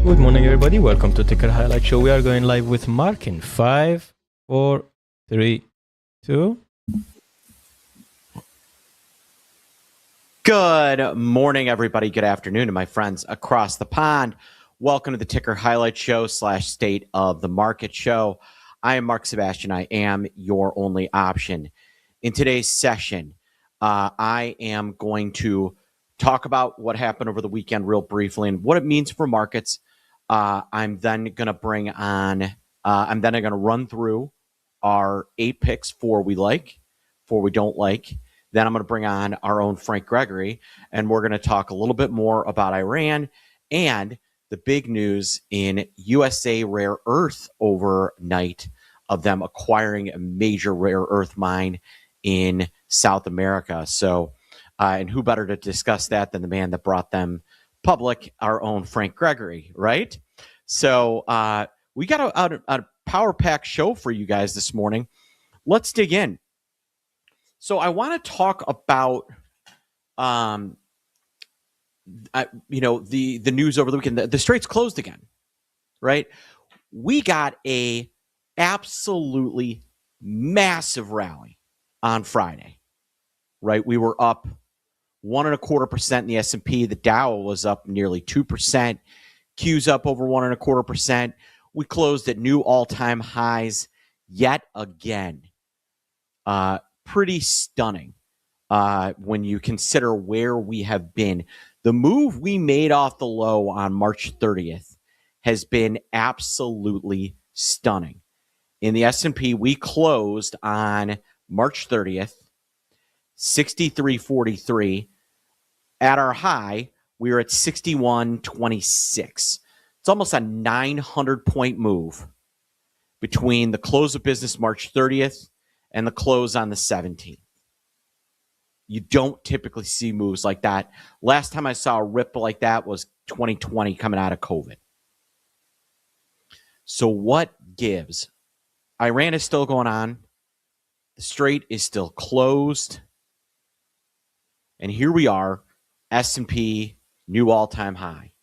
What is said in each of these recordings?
Good morning, everybody. Welcome to Ticker Highlight Show. We are going live with Mark in 5, 4, 3, 2. Good morning, everybody. Good afternoon to my friends across the pond. Welcome to the Ticker Highlight Show / State of the Market Show. I am Mark Sebastian. I am your only option. In today's session, I am going to talk about what happened over the weekend real briefly and what it means for markets. I'm then going to bring on, I'm then going to run through our 8 picks for we like, for we don't like. Then I'm going to bring on our own Frank Gregory, and we're going to talk a little bit more about Iran and the big news in USA Rare Earth overnight of them acquiring a major rare earth mine in South America. So, and who better to discuss that than the man that brought them public, our own Frank Gregory, right? So we got a power-packed show for you guys this morning. Let's dig in. So I want to talk about, the news over the weekend. The Straits closed again, right? We got a absolutely massive rally on Friday, right? We were up 1.25% in the S&P. The Dow was up nearly 2%. Q's up over 1.25%. We closed at new all-time highs yet again. Pretty stunning when you consider where we have been. The move we made off the low on March 30th has been absolutely stunning. In the S&P, we closed on March 30th, 63.43. At our high, we were at 61.26. It's almost a 900-point move between the close of business March 30th and the close on the 17th. You don't typically see moves like that. Last time I saw a ripple like that was 2020 coming out of COVID. So what gives? Iran is still going on. The Strait is still closed. And here we are, S&P, new all-time high.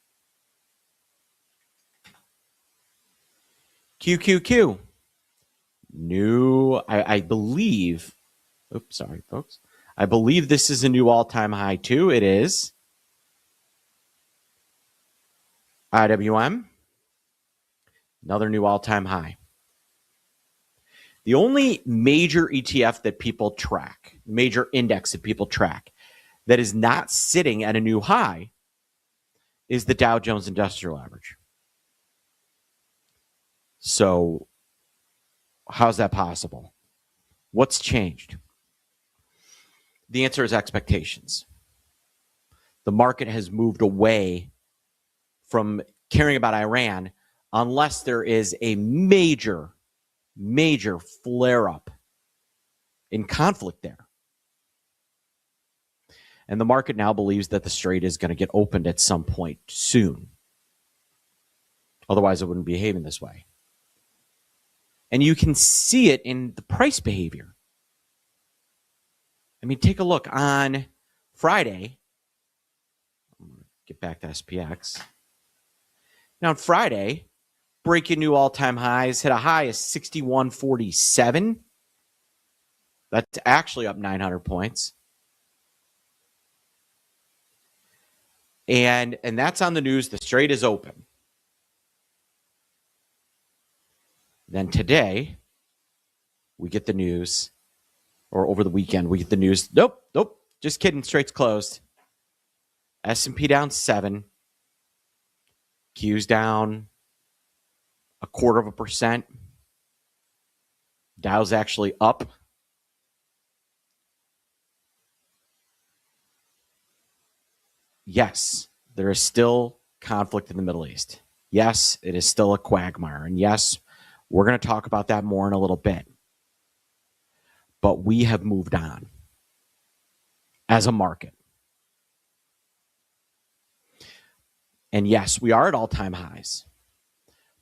QQQ. New, I believe, oops, sorry, folks. I believe this is a new all-time high, too. It is. IWM, another new all-time high. The only major ETF that people track, major index that people track, that is not sitting at a new high is the Dow Jones Industrial Average. So, how's that possible? What's changed? The answer is expectations. The market has moved away from caring about Iran unless there is a major flare-up in conflict there. And the market now believes that the Strait is going to get opened at some point soon. Otherwise, it wouldn't be behaving this way. And you can see it in the price behavior. I mean, take a look on Friday. I'm going to get back to SPX. Now, on Friday, breaking new all-time highs, hit a high of 61.47. That's actually up 900 points. And that's on the news. The Strait is open. Then today, we get the news, or over the weekend, we get the news. Nope, just kidding. Strait's closed. S&P down 7. Q's down 0.25%. Dow's actually up. Yes, there is still conflict in the Middle East. Yes, it is still a quagmire. And yes, we're going to talk about that more in a little bit. But we have moved on as a market. And yes, we are at all-time highs.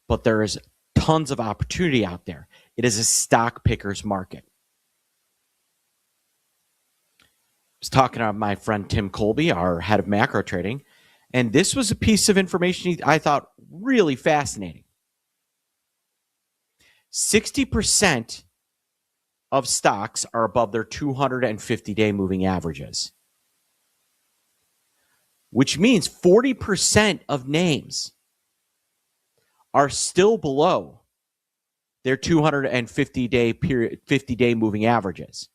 But there is tons of opportunity out there. It is a stock picker's market. I was talking to my friend Tim Colby, our head of macro trading, And this was a piece of information I thought really fascinating. 60% of stocks are above their 250-day moving averages, which means 40% of names are still below their 250-day period, 50-day moving averages.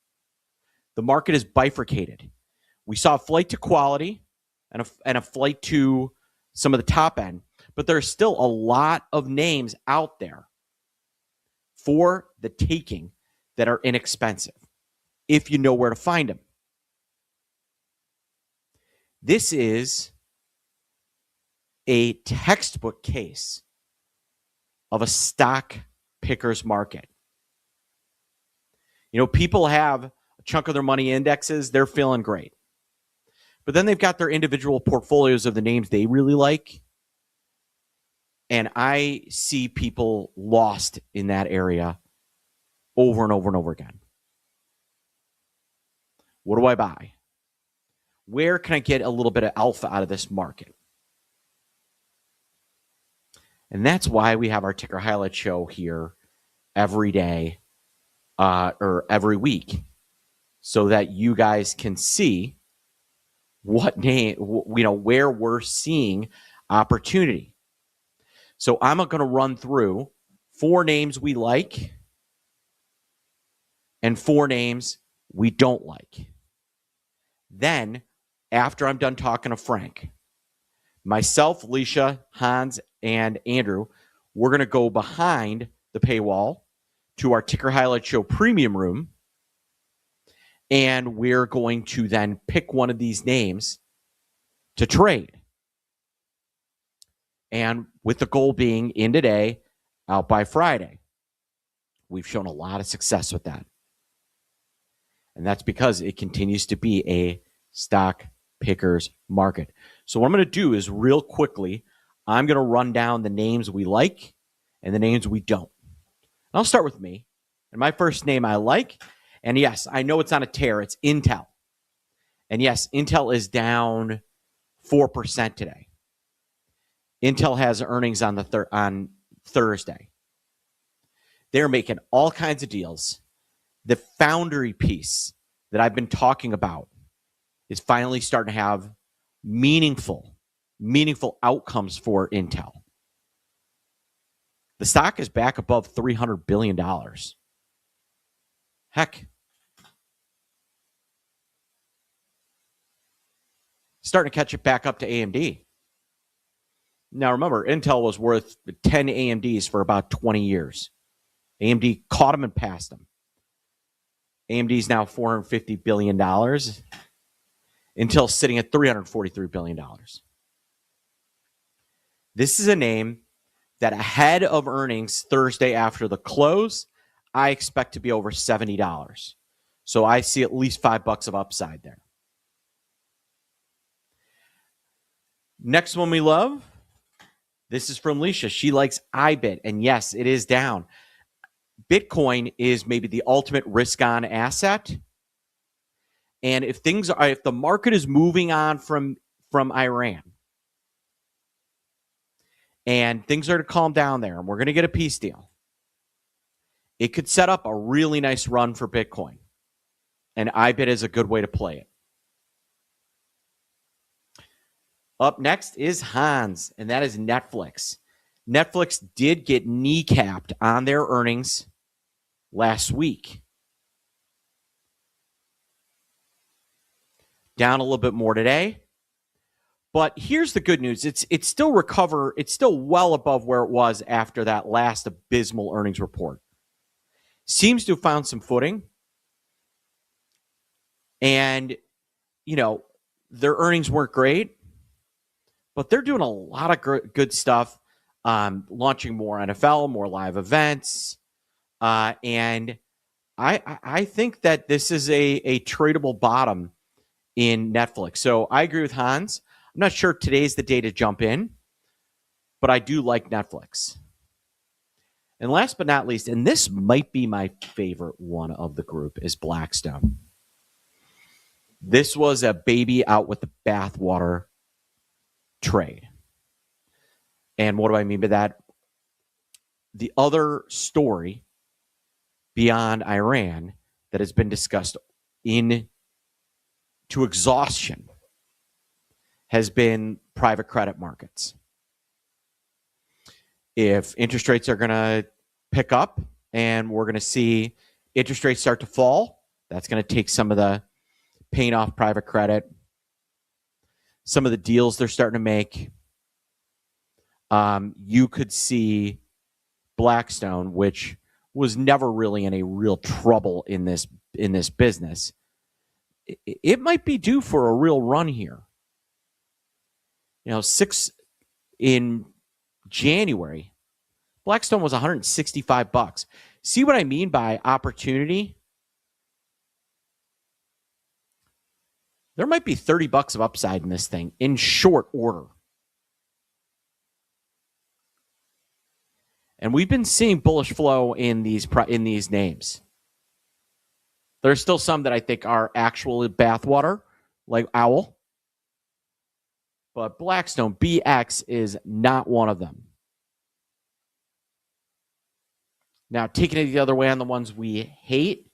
The market is bifurcated. We saw a flight to quality and a flight to some of the top end, but there's still a lot of names out there for the taking that are inexpensive if you know where to find them. This is a textbook case of a stock picker's market. You know, people have a chunk of their money indexes, they're feeling great. But then they've got their individual portfolios of the names they really like. And I see people lost in that area over and over and over again. What do I buy? Where can I get a little bit of alpha out of this market? And that's why we have our ticker highlight show here every day or every week, so that you guys can see what name, where we're seeing opportunity. So I'm going to run through 4 names we like and 4 names we don't like. Then, after I'm done talking to Frank, myself, Leisha, Hans, and Andrew, we're going to go behind the paywall to our Ticker Highlight Show premium room, and we're going to then pick one of these names to trade. And with the goal being in today, out by Friday. We've shown a lot of success with that. And that's because it continues to be a stock picker's market. So what I'm going to do is real quickly, I'm going to run down the names we like and the names we don't. And I'll start with me. And my first name I like, and yes, I know it's on a tear, it's Intel. And yes, Intel is down 4% today. Intel has earnings on Thursday. They're making all kinds of deals. The foundry piece that I've been talking about is finally starting to have meaningful outcomes for Intel. The stock is back above $300 billion. Heck, starting to catch it back up to AMD. Now remember, Intel was worth 10 AMDs for about 20 years. AMD caught them and passed them. AMD is now $450 billion. Intel's sitting at $343 billion. This is a name that ahead of earnings Thursday after the close, I expect to be over $70. So I see at least $5 of upside there. Next one we love. This is from Leisha. She likes iBit. And yes, it is down. Bitcoin is maybe the ultimate risk-on asset. And if the market is moving on from Iran and things are to calm down there and we're going to get a peace deal, it could set up a really nice run for Bitcoin. And iBit is a good way to play it. Up next is Hans, and that is Netflix. Netflix did get kneecapped on their earnings last week. Down a little bit more today. But here's the good news. It's still well above where it was after that last abysmal earnings report. Seems to have found some footing. And, their earnings weren't great, but they're doing a lot of good stuff, launching more NFL, more live events. And I think that this is a tradable bottom in Netflix. So I agree with Hans. I'm not sure today's the day to jump in, but I do like Netflix. And last but not least, and this might be my favorite one of the group, is Blackstone. This was a baby out with the bathwater trade. And what do I mean by that? The other story beyond Iran that has been discussed to exhaustion has been private credit markets. If interest rates are going to pick up and we're going to see interest rates start to fall, that's going to take some of the pain off private credit. Some of the deals they're starting to make. You could see Blackstone, which was never really in a real trouble in this business. It might be due for a real run here. In January, Blackstone was $165. See what I mean by opportunity? There might be $30 of upside in this thing in short order. And we've been seeing bullish flow in these names. There's still some that I think are actually bathwater, like Owl. But Blackstone, BX, is not one of them. Now, taking it the other way on the ones we hate,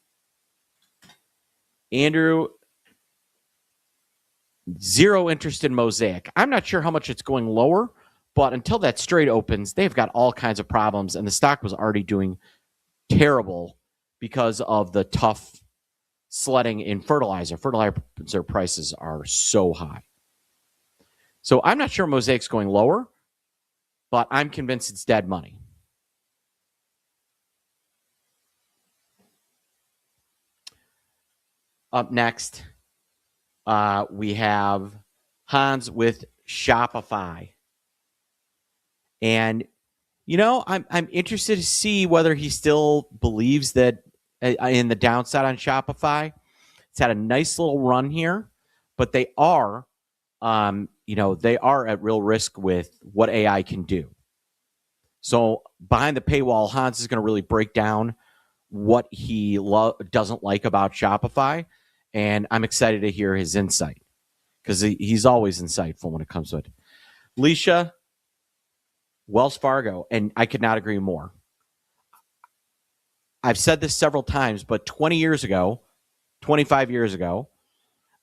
Andrew, zero interest in Mosaic. I'm not sure how much it's going lower, but until that straight opens, they've got all kinds of problems, and the stock was already doing terrible because of the tough sledding in fertilizer. Fertilizer prices are so high. So I'm not sure Mosaic's going lower, but I'm convinced it's dead money. Up next, we have Hans with Shopify. And, I'm interested to see whether he still believes that in the downside on Shopify. It's had a nice little run here, but they are, they are at real risk with what AI can do. So behind the paywall, Hans is going to really break down what he doesn't like about Shopify. And I'm excited to hear his insight because he's always insightful when it comes to it. Leisha, Wells Fargo, and I could not agree more. I've said this several times, but 25 years ago,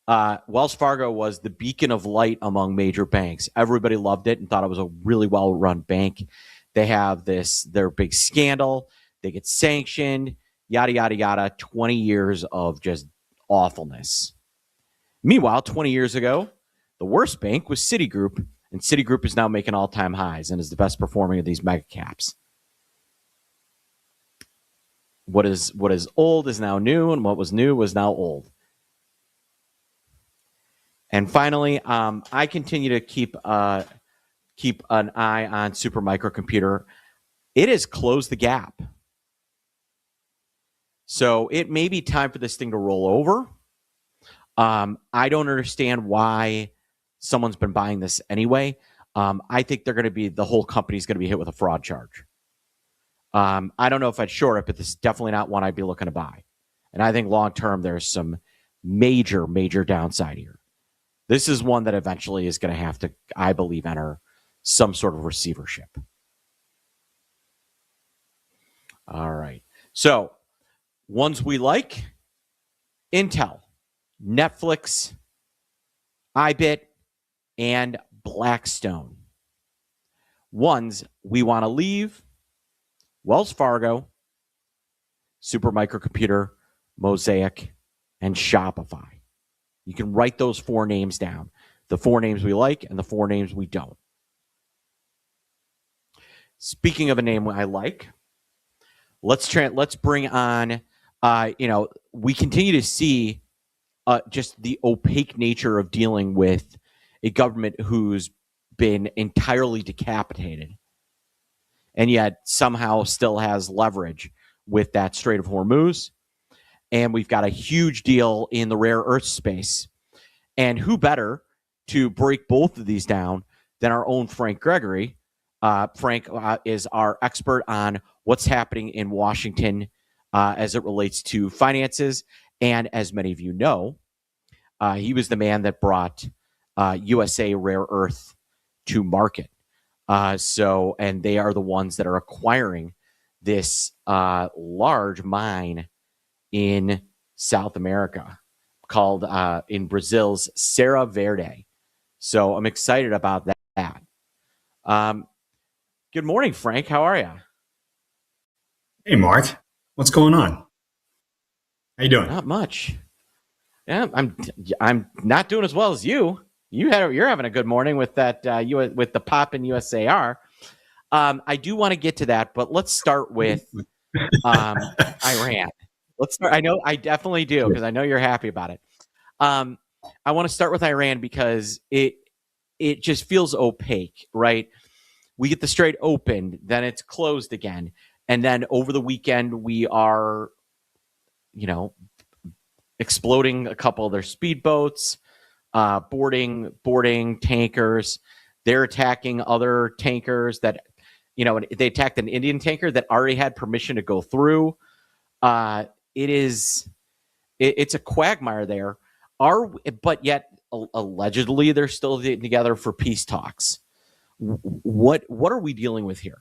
Wells Fargo was the beacon of light among major banks. Everybody loved it and thought it was a really well-run bank. They have their big scandal. They get sanctioned, yada, yada, yada. 20 years of just awfulness. Meanwhile, 20 years ago, the worst bank was Citigroup, and Citigroup is now making all-time highs and is the best performing of these mega caps. What is old is now new, and what was new was now old. And finally, I continue to keep an eye on Supermicro Computer. It has closed the gap. So it may be time for this thing to roll over. I don't understand why someone's been buying this anyway. I think the whole company's going to be hit with a fraud charge. I don't know if I'd short it, but this is definitely not one I'd be looking to buy. And I think long term, there's some major, major downside here. This is one that eventually is going to have to, I believe, enter some sort of receivership. All right. So, ones we like: Intel, Netflix, iBit, and Blackstone. Ones we want to leave: Wells Fargo, Supermicro Computer, Mosaic, and Shopify. You can write those 4 names down. The 4 names we like and the 4 names we don't. Speaking of a name I like, let's bring on, we continue to see just the opaque nature of dealing with a government who's been entirely decapitated and yet somehow still has leverage with that Strait of Hormuz. And we've got a huge deal in the rare earth space. And who better to break both of these down than our own Frank Gregory? Frank is our expert on what's happening in Washington as it relates to finances. And as many of you know, he was the man that brought USA Rare Earth to market. And they are the ones that are acquiring this large mine in South America called in Brazil's Serra Verde. So I'm excited about that. Good morning, Frank. How are you? Hey, Mark. What's going on? How you doing? Not much. Yeah, I'm not doing as well as you. You're having a good morning with that with the pop in USAR. I do want to get to that, but let's start with Iran. Let's start. I definitely do, because I know you're happy about it. I want to start with Iran because it just feels opaque, right? We get the Strait opened, then it's closed again, and then over the weekend we are, exploding a couple of their speedboats, boarding tankers. They're attacking other tankers that, they attacked an Indian tanker that already had permission to go through. It's a quagmire there. But yet allegedly they're still together for peace talks. What are we dealing with here?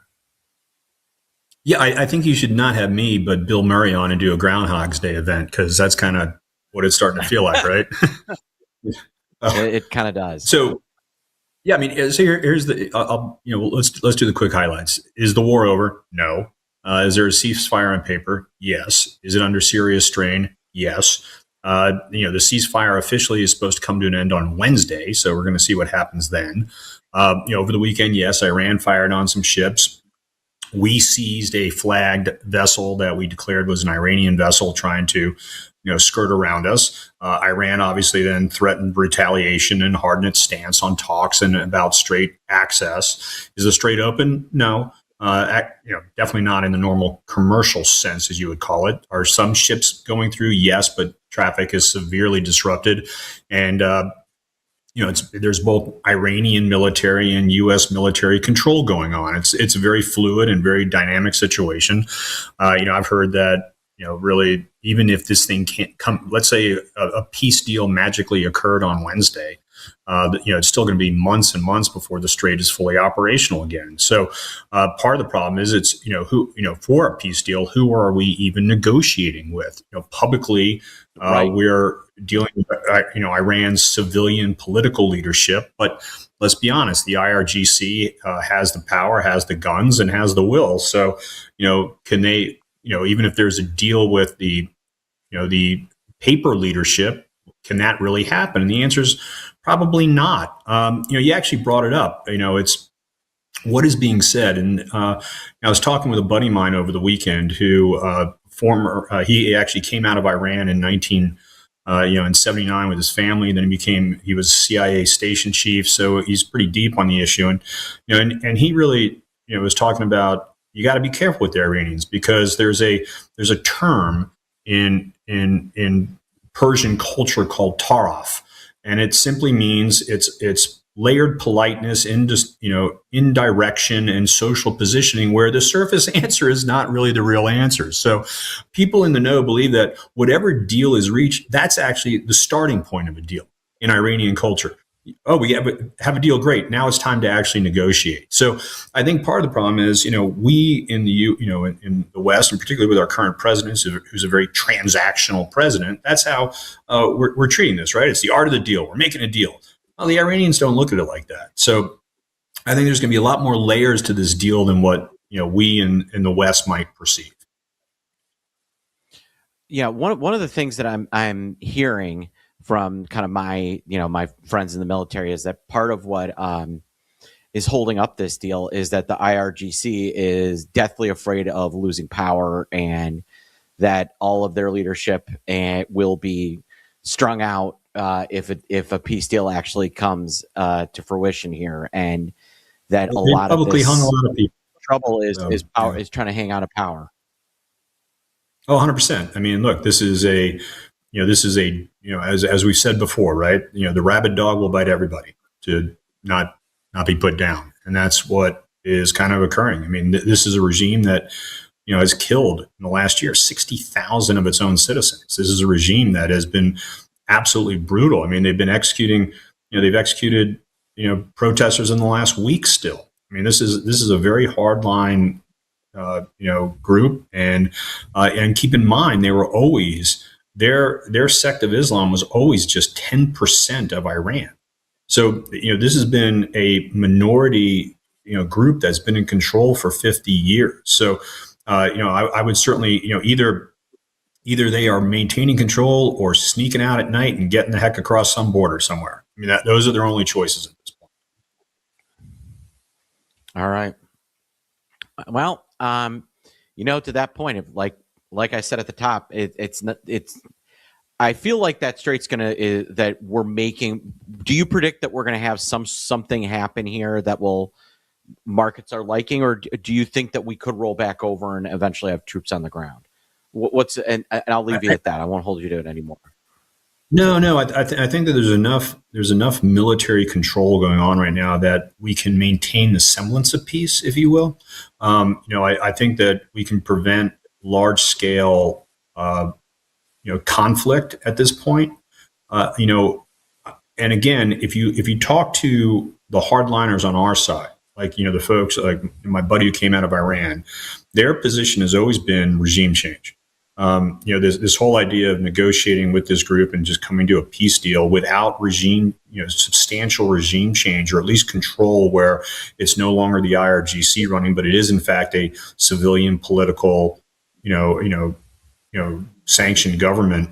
Yeah, I think you should not have me, but Bill Murray on and do a Groundhog's Day event, because that's kind of what it's starting to feel like, right? It kind of does. So, yeah, I mean, so here's the, let's do the quick highlights. Is the war over? No. Is there a ceasefire on paper? Yes. Is it under serious strain? Yes. The ceasefire officially is supposed to come to an end on Wednesday, so we're going to see what happens then. Over the weekend, yes, Iran fired on some ships. We seized a flagged vessel that we declared was an Iranian vessel trying to, skirt around us. Iran obviously then threatened retaliation and hardened its stance on talks and about Strait access. Is the Strait open? No. Definitely not in the normal commercial sense, as you would call it. Are some ships going through? Yes, but traffic is severely disrupted. And, there's both Iranian military and U.S. military control going on. It's a very fluid and very dynamic situation. I've heard that, really, even if this thing can't come, let's say a peace deal magically occurred on Wednesday, it's still going to be months and months before the Strait is fully operational again. So part of the problem is it's, for a peace deal, who are we even negotiating with? Publicly, right. We're dealing with, Iran's civilian political leadership. But let's be honest, the IRGC has the power, has the guns, and has the will. So, can they, even if there's a deal with the paper leadership, can that really happen? And the answer is probably not. You actually brought it up. It's what is being said. And I was talking with a buddy of mine over the weekend who he actually came out of Iran in in 79 with his family. Then he was CIA station chief. So he's pretty deep on the issue. And, and he really, was talking about, you got to be careful with the Iranians, because there's a term in Persian culture called taraf, and it simply means it's layered politeness, indirection, and social positioning, where the surface answer is not really the real answer. So people in the know believe that whatever deal is reached, that's actually the starting point of a deal in Iranian culture. Oh, we have a deal. Great. Now it's time to actually negotiate. So I think part of the problem is, we in in the West, and particularly with our current president, who's a very transactional president, that's how we're treating this, right? It's the art of the deal. We're making a deal. Well, the Iranians don't look at it like that. So I think there's going to be a lot more layers to this deal than what, we in the West might perceive. Yeah. One of the things that I'm hearing from kind of my friends in the military is that part of what is holding up this deal is that the IRGC is deathly afraid of losing power, and that all of their leadership will be strung out if a peace deal actually comes to fruition here, and that a lot of this hung a lot of people. Trouble is power is trying to hang out of power. Oh, 100%. I mean, look, this is a as we've said before, right? The rabid dog will bite everybody to not be put down. And that's what is kind of occurring. I mean, this is a regime that, has killed in the last year 60,000 of its own citizens. This is a regime that has been absolutely brutal. I mean, they've been executing, they've executed protesters in the last week still. I mean, this is a very hardline group, and keep in mind they were always their sect of Islam was always just 10% of Iran. So this has been a minority group that's been in control for 50 years. So I would certainly either they are maintaining control or sneaking out at night and getting the heck across some border somewhere. I mean, those are their only choices at this point. All right. Well, to that point of like I said at the top, I feel like that straight's that we're making. Do you predict that we're going to have something happen here that will markets are liking, or do you think that we could roll back over and eventually have troops on the ground? And I'll leave you at that. I won't hold you to it anymore. No. I think that there's enough military control going on right now that we can maintain the semblance of peace, if you will. I think that we can prevent large scale, conflict at this point. And again, if you talk to the hardliners on our side, like the folks like my buddy who came out of Iran, their position has always been regime change. This whole idea of negotiating with this group and just coming to a peace deal without substantial regime change, or at least control where it's no longer the IRGC running, but it is in fact a civilian political, sanctioned government.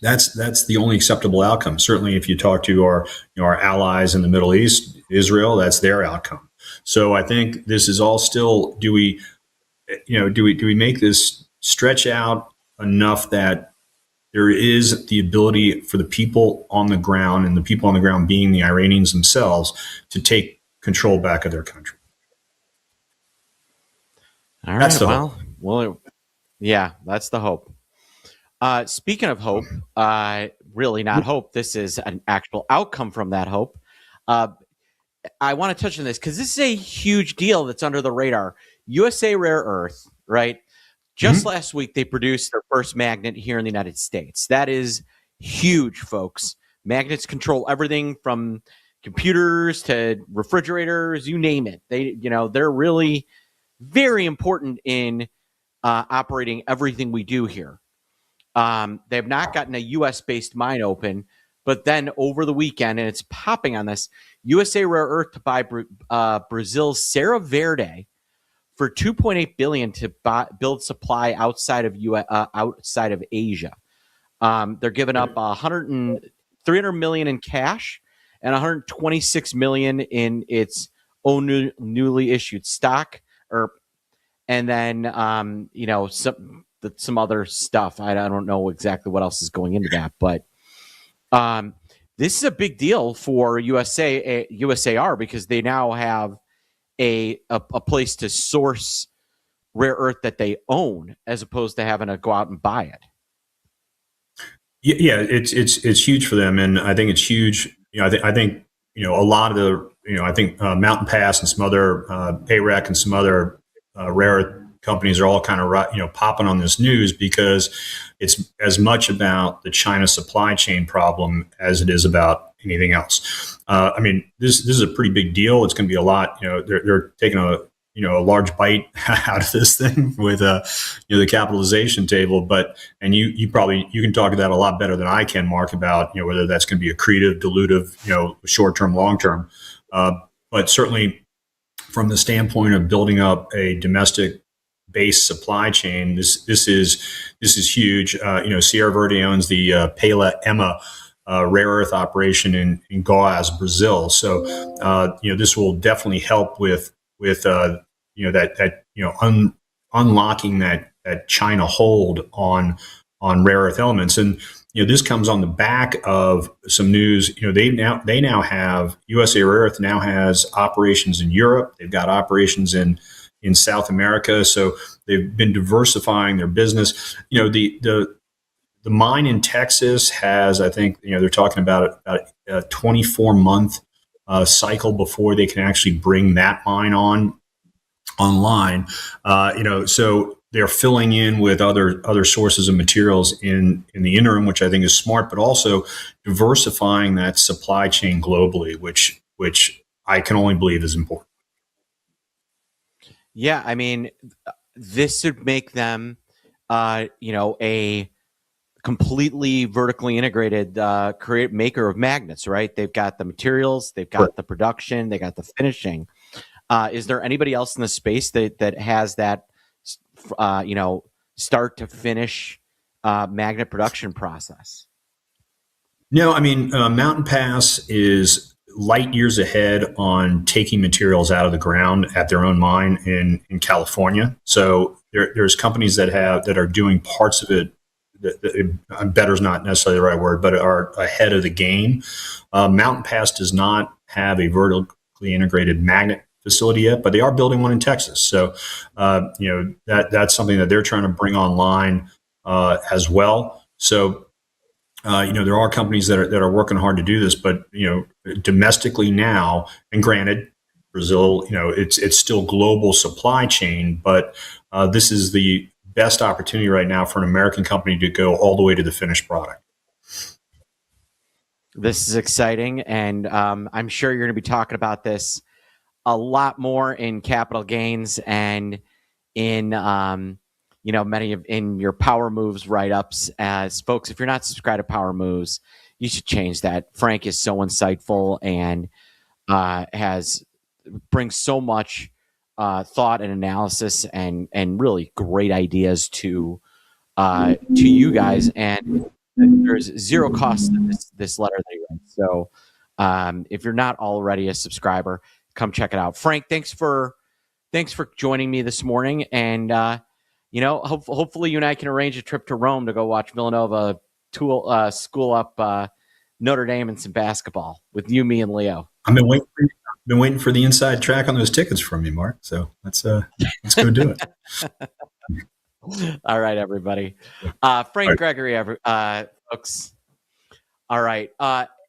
That's the only acceptable outcome. Certainly, if you talk to our allies in the Middle East, Israel, that's their outcome. So I think this is all still. Do we make this stretch out enough that there is the ability for the people on the ground, and the people on the ground being the Iranians themselves, to take control back of their country? All right. Well, yeah, that's the hope. Speaking of hope, really not hope. This is an actual outcome from that hope. I want to touch on this because this is a huge deal that's under the radar. USA Rare Earth, right? Just last week, they produced their first magnet here in the United States. That is huge, folks. Magnets control everything from computers to refrigerators, you name it. They're really very important in operating everything we do here. They have not gotten a U.S.-based mine open, but then over the weekend, and it's popping on this, USA Rare Earth to buy Brazil's Serra Verde for $2.8 billion to build supply outside of Asia. They're giving up $300 million in cash and $126 million in its own newly issued stock, and then some other stuff. I don't know exactly what else is going into that, but this is a big deal for USAR because they now have a place to source rare earth that they own, as opposed to having to go out and buy it. Yeah, it's huge for them, and I think it's huge. I think a lot of the I think Mountain Pass and some other AREC and some other rare earth companies are all kind of popping on this news because it's as much about the China supply chain problem as it is about anything else. This is a pretty big deal. It's going to be a lot. They're taking a large bite out of this thing with the capitalization table. And you can talk to that a lot better than I can, Mark, about whether that's going to be accretive, dilutive, short term, long term. But certainly from the standpoint of building up a domestic based supply chain, this is huge. Serra Verde owns the Pela Ema rare earth operation in Goiás, Brazil. So this will definitely help with unlocking that China hold on rare earth elements. And this comes on the back of some news. They now have USA Rare Earth now has operations in Europe. They've got operations in South America. So they've been diversifying their business. The mine in Texas has, I think, they're talking about a 24-month cycle before they can actually bring that mine online. So they're filling in with other sources of materials in the interim, which I think is smart, but also diversifying that supply chain globally, which which I can only believe is important. Yeah, I mean, this would make them, a completely vertically integrated maker of magnets, right? They've got the materials, they've got the production, they got the finishing. Is there anybody else in the space that has that, start to finish magnet production process? No, I mean, Mountain Pass is light years ahead on taking materials out of the ground at their own mine in California. So there's companies that are doing parts of it. Better is not necessarily the right word, but are ahead of the game. Mountain Pass does not have a vertically integrated magnet facility yet, but they are building one in Texas. So, that's something that they're trying to bring online as well. So, there are companies that are working hard to do this, but domestically now, and granted, Brazil, it's still global supply chain, but this is the best opportunity right now for an American company to go all the way to the finished product. This is exciting, and I'm sure you're going to be talking about this a lot more in capital gains and in many of in your Power Moves write-ups. As folks, if you're not subscribed to Power Moves, you should change that. Frank is so insightful and brings so much thought and analysis and really great ideas to you guys, and there's zero cost to this letter that he writes. So if you're not already a subscriber, come check it out. Frank, thanks for joining me this morning, and hopefully you and I can arrange a trip to Rome to go watch Villanova school up Notre Dame and some basketball with you, me, and Leo. I've been waiting for the inside track on those tickets from you, Mark. So let's go do it. All right, everybody. Frank Gregory, folks. All right.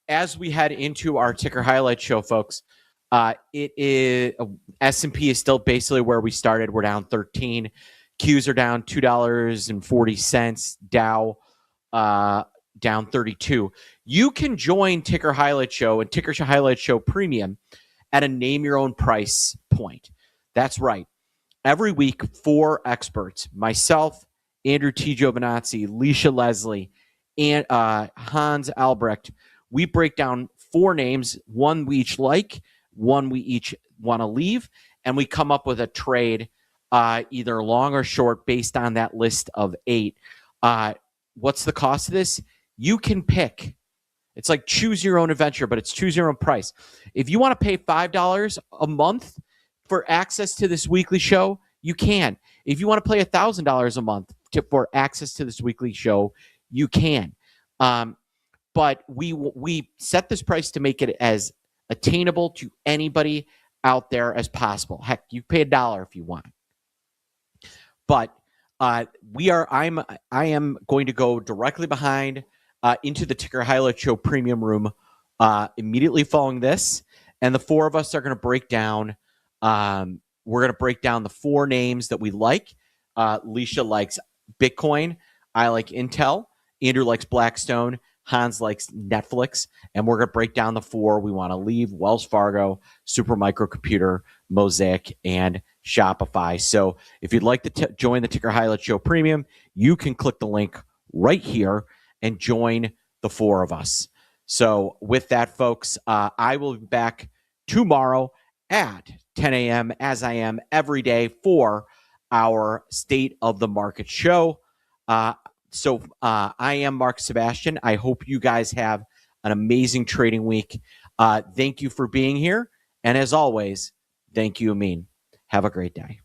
As we head into our ticker highlight show, folks, it is S&P is still basically where we started. We're down 13. Qs are down $2.40. Dow down 32. You can join Ticker Highlight Show and Ticker Highlight Show Premium at a name your own price point. That's right. Every week, 4 experts, myself, Andrew T. Giovinazzi, Leisha Leslie, and Hans Albrecht, we break down 4 names, one we each like, one we each want to leave, and we come up with a trade, either long or short, based on that list of 8. What's the cost of this? You can pick. It's like choose your own adventure, but it's choose your own price. If you want to pay $5 a month for access to this weekly show, you can. If you want to pay $1,000 a month for access to this weekly show, you can. But we set this price to make it as attainable to anybody out there as possible. Heck, you pay $1 if you want. But I am going to go directly behind into the Ticker Highlight Show Premium Room immediately following this, and the 4 of us are going to break down. We're going to break down the 4 names that we like. Leisha likes Bitcoin. I like Intel. Andrew likes Blackstone. Hans likes Netflix. And we're going to break down the 4 we want to leave: Wells Fargo, Supermicro, Mosaic, and Shopify. So if you'd like to join the Ticker Highlight Show Premium, you can click the link right here and join the 4 of us. So with that, folks, I will be back tomorrow at 10 a.m. as I am every day for our State of the Market show. So I am Mark Sebastian. I hope you guys have an amazing trading week. Thank you for being here. And as always, thank you, Amin. Have a great day.